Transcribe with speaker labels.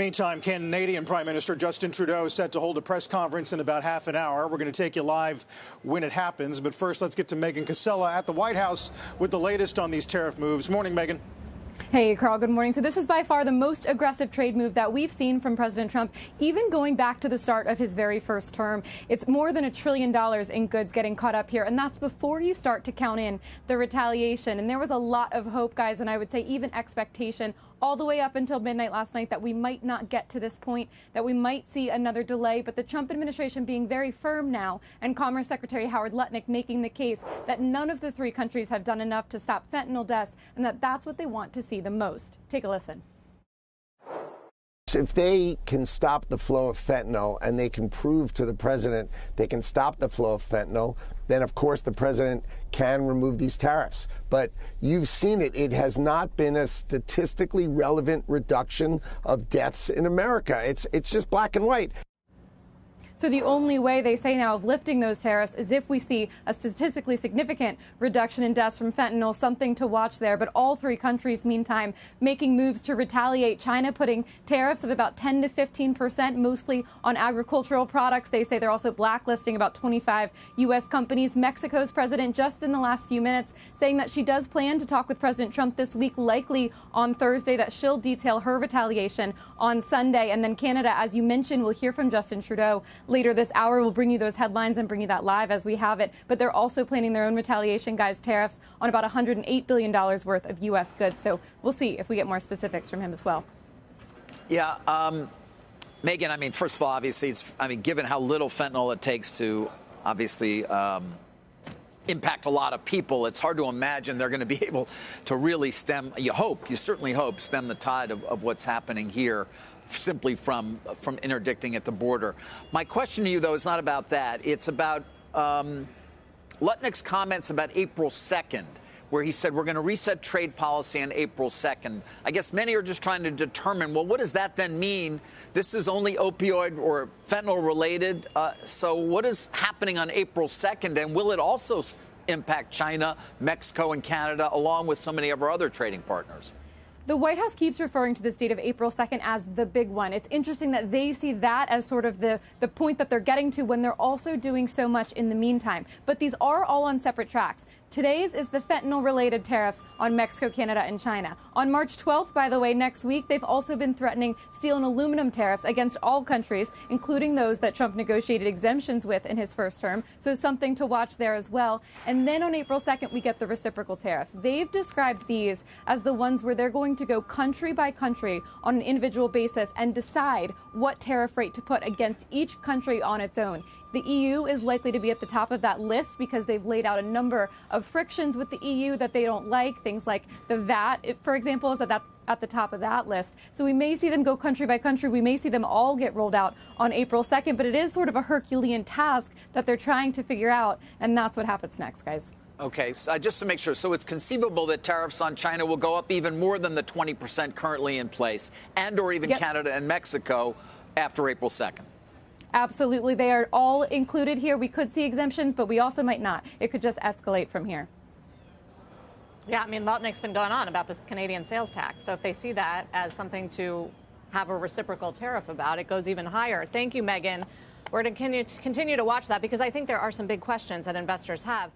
Speaker 1: Meantime, Canadian Prime Minister Justin Trudeau is set to hold a press conference in about half an hour. We're going to take you live when it happens. But first, let's get to Megan Casella at the White House with the latest on these tariff moves. Morning, Megan.
Speaker 2: Hey, Carl, good morning. So this is by far the most aggressive trade move that we've seen from President Trump, even going back to the start of his very first term. It's more than $1 trillion in goods getting caught up here, and that's before you start to count in the retaliation. And there was a lot of hope, guys, and I would say even expectation all the way up until midnight last night that we might not get to this point, that we might see another delay. But the Trump administration being very firm now, and Commerce Secretary Howard Lutnick making the case that none of the three countries have done enough to stop fentanyl deaths, and that that's what they want to see the most. Take a listen.
Speaker 3: If they can stop the flow of fentanyl and they can prove to the president they can stop the flow of fentanyl, then of course the president can remove these tariffs. But you've seen it. It has not been a statistically relevant reduction of deaths in America. It's just black and white.
Speaker 2: So the only way they say now of lifting those tariffs is if we see a statistically significant reduction in deaths from fentanyl, something to watch there. But all three countries, meantime, making moves to retaliate. China putting tariffs of about 10 to 15%, mostly on agricultural products. They say they're also blacklisting about 25 U.S. companies. Mexico's president just in the last few minutes saying that she does plan to talk with President Trump this week, likely on Thursday, that she'll detail her retaliation on Sunday. And then Canada, as you mentioned, we'll hear from Justin Trudeau later this hour. We'll bring you those headlines and bring you that live as we have it. But they're also planning their own retaliation, guys, tariffs on about $108 billion worth of U.S. goods. So we'll see if we get more specifics from him as well.
Speaker 4: Yeah. Megan, I mean, first of all, obviously, given how little fentanyl it takes to obviously impact a lot of people, it's hard to imagine they're going to be able to really stem, you certainly hope, stem the tide of what's happening here, simply from interdicting at the border. My question to you, though, is not about that. It's about Lutnick's comments about April 2nd, where he said we're going to reset trade policy on April 2nd. I guess many are just trying to determine, well, what does that then mean? This is only opioid or fentanyl related. So what is happening on April 2nd? And will it also impact China, Mexico, and Canada, along with so many of our other trading partners?
Speaker 2: The White House keeps referring to this date of April 2nd as the big one. It's interesting that they see that as sort of the point that they're getting to when they're also doing so much in the meantime. But these are all on separate tracks. Today's is the fentanyl-related tariffs on Mexico, Canada, and China. On March 12th, by the way, next week, they've also been threatening steel and aluminum tariffs against all countries, including those that Trump negotiated exemptions with in his first term. So something to watch there as well. And then on April 2nd, we get the reciprocal tariffs. They've described these as the ones where they're going to go country by country on an individual basis and decide what tariff rate to put against each country on its own. The EU is likely to be at the top of that list because they've laid out a number of frictions with the EU that they don't like. Things like the VAT, for example, is at the top of that list. So we may see them go country by country. We may see them all get rolled out on April 2nd. But it is sort of a Herculean task that they're trying to figure out. And that's what happens next, guys.
Speaker 4: Okay, so just to make sure, so it's conceivable that tariffs on China will go up even more than the 20% currently in place, and or even Canada and Mexico after April 2nd.
Speaker 2: Absolutely. They are all included here. We could see exemptions, but we also might not. It could just escalate from here.
Speaker 5: Yeah, I mean, Lutnick's been going on about this Canadian sales tax. So if they see that as something to have a reciprocal tariff about, it goes even higher. Thank you, Megan. We're going to continue to watch that because I think there are some big questions that investors have.